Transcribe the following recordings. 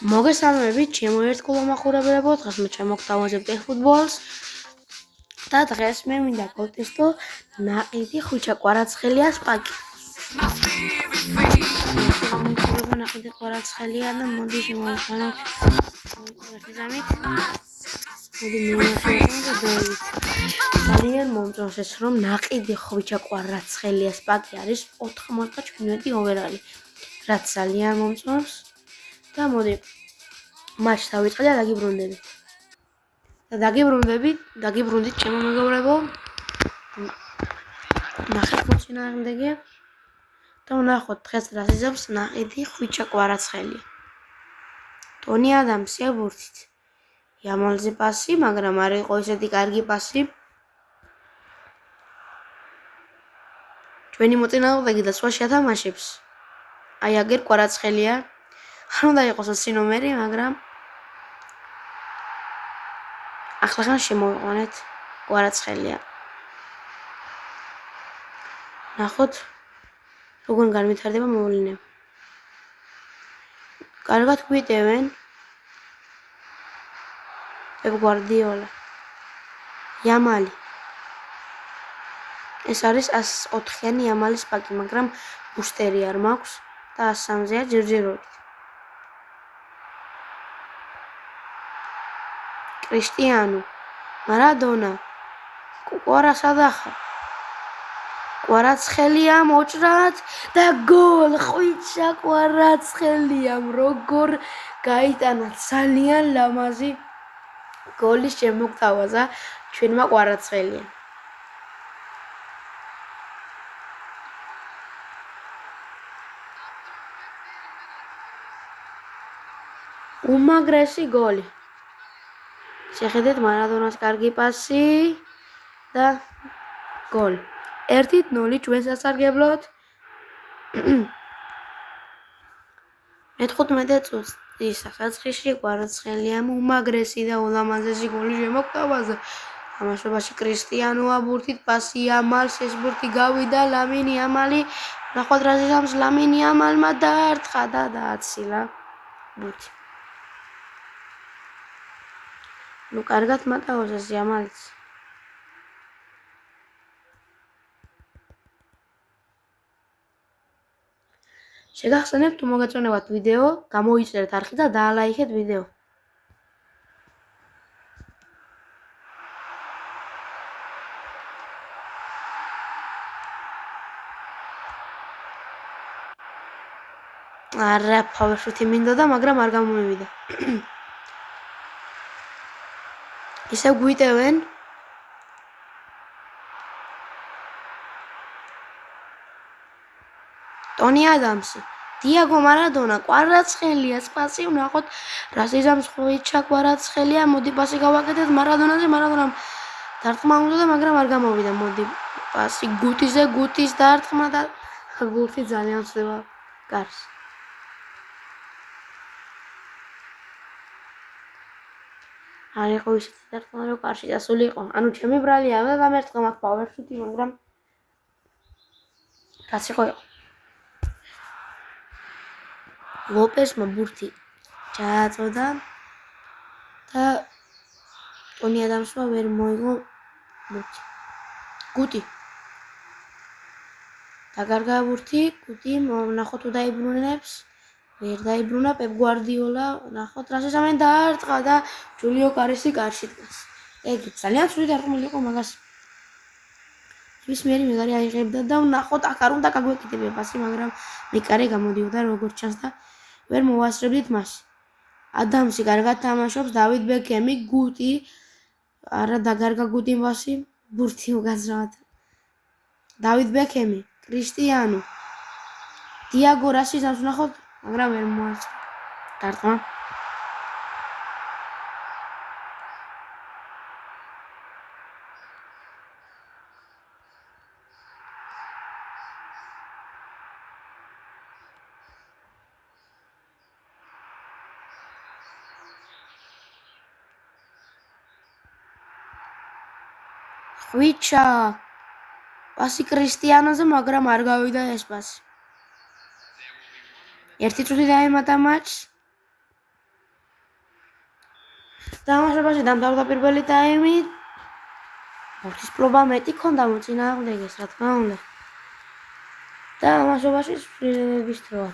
მოგესალმებით, ჩემო ერთგულო მაყურებლებო, დღეს მე ჩამოგთავაზებთ ფუტბოლს და დღეს მე მინდა გავტესტო ნაყიდი ხვიჩა კვარაცხელია სპაკი. ნაყიდი კვარაცხელია და მოდი შემოვიხანოთ. ძალიან მომწონს ეს რომ ნაყიდი ხვიჩა კვარაცხელია სპაკი არის 97 ოვერალი, რაც ძალიან მომწონს. და მოდი матч დავიწყე და დაგიბრუნდებით. დაგიბრუნდით ჩემო მეგობრებო. ნახეთ მოწინააღმდეგე და ვნახოთ დღეს რას იზამს ნაყიდი ხვიჩა კვარაცხელია. ტონი ადამსია ბურთით. იამალზე პასი, მაგრამ არ იყო ესეთი კარგი პასი. ჩვენი მოწინააღმდეგე და სხვა შეათამაშებს. აი აგერ კვარაცხელია. არ უნდა იყოს 20 ნომერი, მაგრამ ახლა შემოვიყვანეთ კვარაცხელია. ნახოთ როგორ განვითარდება მოვლენები. კარგად გვიტევენ პეპ გვარდიოლა. იამალი. ეს არის 104-იანი იამალის პაკი, მაგრამ ბუსტერი არ მაქვს და 103-ზეა ჯერჯერობით. კრისტიანო, მარადონა, კვარასადახა. კვარაცხელია მოჭრად და გოლ! ხვიჩა კვარაცხელიამ როგორ გაიტანა ძალიან ლამაზი გოლის შემოგთავაზა ჩვენმა კვარაცხელიამ. უმაგრესი გოლი. შეხედეთ მარადონას კარგი პასი და გოლ. 1-0 ჩვენ სასარგებლოდ. მე-15 წუთის სახაცხიში კვარაცხელიამ უმაგრესი და ულამაზესი გოლი შემოგთავაზა. თამაშობაში კრისტიანოა ბურთით პასი იამალს, ეს ბურთი გავიდა ლამინ იამალი. ნახოთ რა იზამს ლამინ იამალმა დაარტყა და დააცილა ბურთი. ნუ კარგად მატაოს იამალიც. შეგახსენებთ თუ მოგეწონებათ ვიდეო, გამოიწერეთ არხი და დაალაიქეთ ვიდეო. არა, ფავორიტი მინდოდა, მაგრამ არ გამომივიდა. ისევ გვიტევენ. ტონი ადამსი, დიაგო მარადონა, კვარაცხელია სპასი, ვნახოთ რას იზამს ხვიჩა კვარაცხელია. მოდი პასი გავაკეთეთ მარადონაზე, მარადონამ დარტყმა უნდა, მაგრამ არ გამოვიდა. მოდი პასი გუტიზე, გუტის დარტყმა და ბურთი ძალიან ცდება გარს. არ იყო ისეთი დარტყმა, რომ კარში დასულიყო. ანუ ჩემი ბრალია და გამერტყმა მაქვს პავერშუტი, მაგრამ რაც იყო. ლოპესმა ბურთი ჩააწოდა და ტონი ადამსმა ვერ მოიგო ბურთი. გუტი დაგარგა ბურთი, გუტი ნახოთ თუ დაიბრუნებს. ვერ დაიბრუნა პეპ გვარდიოლა. ნახოთ რას იზამენ დაარტყა და ჯულიო კარესი კარში დგას. ეგ ძალიან ცუდი დარტყმული იყო მაგას. ნებისმიერი მეგარი აიღებდა და ნახოთ აქ არ უნდა გაგვეკიდებია პასი, მაგრამ მეკარე გამოდიოდა როგორც ჩანს და ვერ მოვასწრებდით მას. ადამსი კარგად თამაშობს, დავიდ ბეკემი, გუტი არა დაგარგა გუტი პასი, ბურთი უგაზრდა. დავიდ ბეკემი, კრისტიანო, დიაგო რას იზამს ნახოთ, მაგრამ ვერ მოასწრა. დარტყმა. ხვიჩა პასი კრისტიანოზე, მაგრამ არ გავიდა ეს პასი. 1 წუთი დაემატა მატჩს. თამაშობაში დამთავრდა პირველი ტაიმი. ბურთის პრობა მეტი ქონდა მოწინააღმდეგეს, რა თქმა უნდა. თამაშობაში სრულების დროა.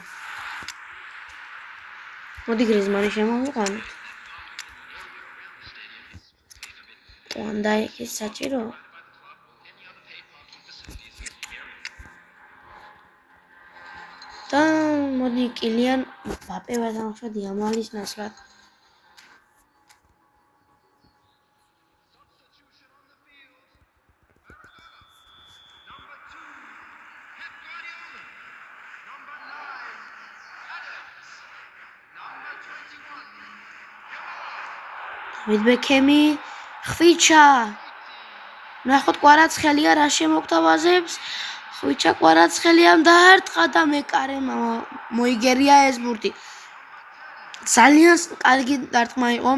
მოდი გრიზმანი შემოვიყვანოთ. ვანდაიკის საჭირო. და მოდი კილიან მბაპე ვეთამაშოთ იამალის ნაცვლად. დავით ბექემი ხვიჩა ნახოთ კვარაცხელია რა შემოგთავაზებს ხვიჩა კვარაცხელიამ დაარტყა და მეკარემ მოიგერია ეს ბურთი ძალიან კარგი დარტყმა იყო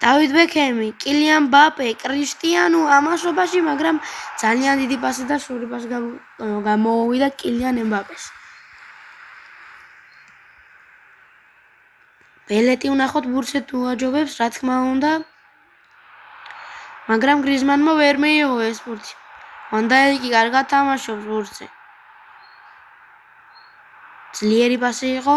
დავით ბექემი კილიან მბაპე კრისტიანო ამასობაში მაგრამ ძალიან დიდი პასი და შური პასი გამოუვიდა კილიან მბაპეს ბელეტი ვნახოთ ბურთზე თუ აჯობებს, რა თქმა უნდა. მაგრამ გრიზმანმა ვერ მიიღო ეს ბურთი. ვანდაიკი კარგად თამაშობს ბურთზე. ძლიერი პასი იყო.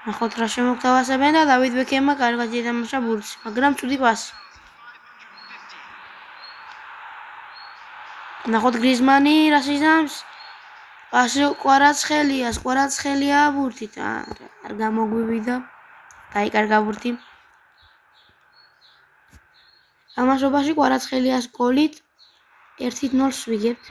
ნახოთ რა შემოგთავაზებენ და დავით ბექემმა კარგად ითამაშა ბურთზე, მაგრამ ცუდი პასი. ნახოთ გრიზმანი რას იზამს? პასი კვარაცხელია ბურთით არ გამოგვივიდა დაიკარგა ბურთი თამაშობაში კვარაცხელიას გოლით 1-0 ვიგებთ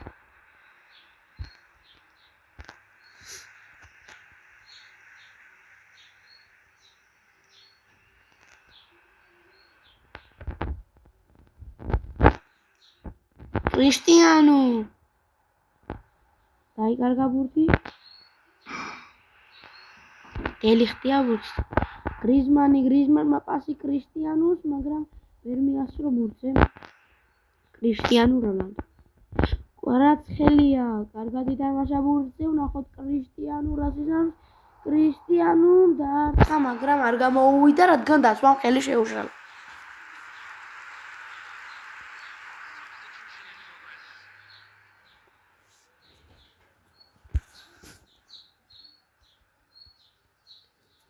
კრისტიანო დაიკარგა ბურთი დელიხტია ბურთი გრიზმანმა პასი კრისტიანოს მაგრამ ვერ მიასწრო ბურთზე კრისტიანო რონალდო კვარაცხელია კარგად ითამაშა ბურთზე ვნახოთ კრისტიანო რას იზამს კრისტიანომ დაარტყა მაგრამ არ გამოუვიდა რადგან დასვამ ხელი შეუშალა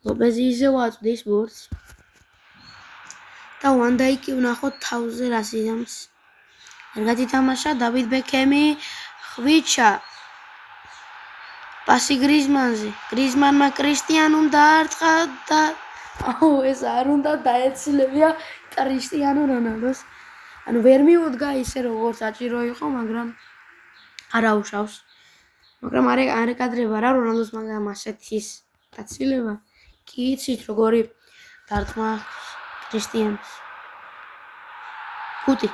ლოპეზი ისევ აწვდის ბურთს და ვანდაიკი ვნახოთ თავზე რას იზამს კარგად ითამაშა დავით ბექემი ხვიჩა პასი გრიზმანზე გრიზმანმა კრისტიანომ დაარტყა და ეს არ უნდა დაეცილებია კრისტიანო რონალდოს ანუ ვერ მიუდგა ისე როგორც საჭირო იყო მაგრამ არაუშავს მაგრამ არ ეკადრება რა რონალდოს მაგრამ ასეთის დაცილება კი იცით როგორი დარტყმა კრისტიანოს ხუთი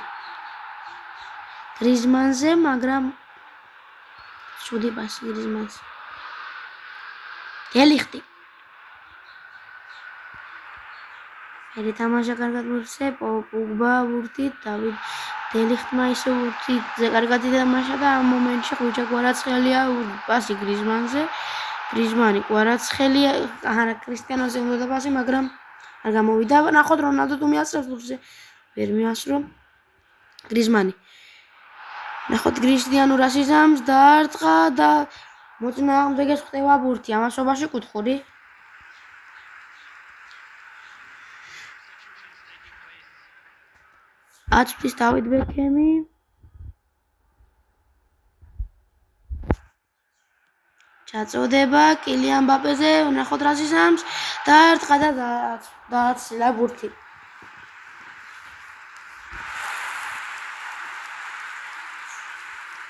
გრიზმანზე მაგრამ ცუდი პასი გრიზმანზე დელიხტი ერი თამაშა კარგად ბურთზე პოგბა ბურთით დავით დელიხტმა ისე ბურთზე კარგად ითამაშა და ამ მომენტში ხვიჩა კვარაცხელია პასი გრიზმანზე გრიზმანი კვარაცხელია კრისტიანოზე უნდა პასი მაგრამ არ გამოვიდა ნახოთ რონალდო თუ მიასწრებს ბურთზე ვერ მიასწრო გრიზმანი ნახოთ კრისტიანო რას იზამს დაარტყა და მოწინააღმდეგეს ხდება ბურთი ამასობაში კუთხური აწვდის დავით ბექემი ჩაწოდება კილიან მბაპეზე ვნახოთ რას იზამს დაარტყა და დააცილა ბურთი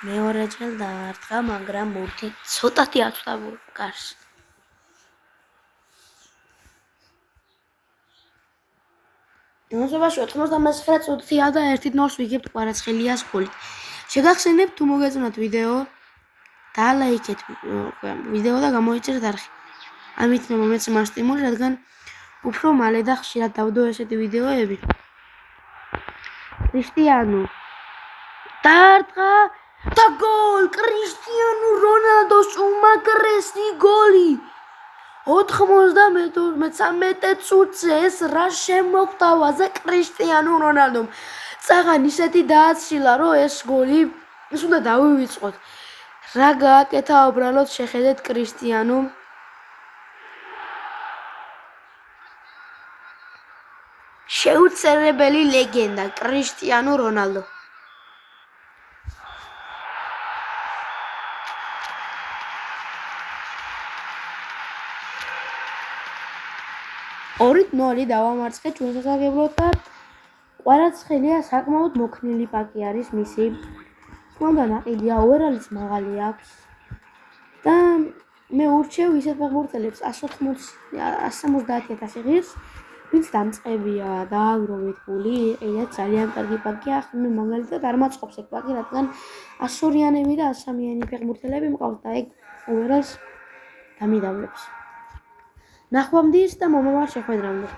მეორეჯერ დაარტყა მაგრამ ბურთი ცოტათი აწვდა კარს თამაშობაში 99 წუთია და 1-0 ვიგებთ კვარაცხელიას გოლით შეგახსენებთ თუ მოგეწონათ ვიდეო დალაიქეთ ვიდეო და გამოიწერეთ არხი ამით მომეწონა სტიმული რადგან უფრო მალე და ხშირად დავდო ესეთი ვიდეოები კრისტიანო დაარტყა და გოლ კრისტიანო რონალდოს უმაგრესი გოლი 93 წუთზე ეს რა შემოგვთავაზე კრისტიანო რონალდომ წაღან ისეთი დააცილა რომ ეს გოლი ის უნდა დავივიწყოთ რა გააკეთა უბრალოდ შეხედეთ კრისტიანომ შეუცერებელი ლეგენდა კრისტიანო რონალდო ორით 0 დავამარცხეთ ჩვენ სასარგებლოდ და კვარაცხელია საკმაოდ მოქნილი პაკი არის მისი თქონდა ნაყიდია ოვერალის მაღალი აქვს და მე ურჩევ ისეთ ფეხბურთელებს 170,000 ღირს ვინც დამწყებია დააგროვეთ გული ყიდაც ძალიან კარგი პაკია მე მაგალითად არ მაწყობს ეგ პაკი რადგან 102-იანი და 103-იანი ფეხბურთელები მყავს და ეგ ოვერალს დამიდავლებს ნახვამდის და მომავალ შეხვედრამდე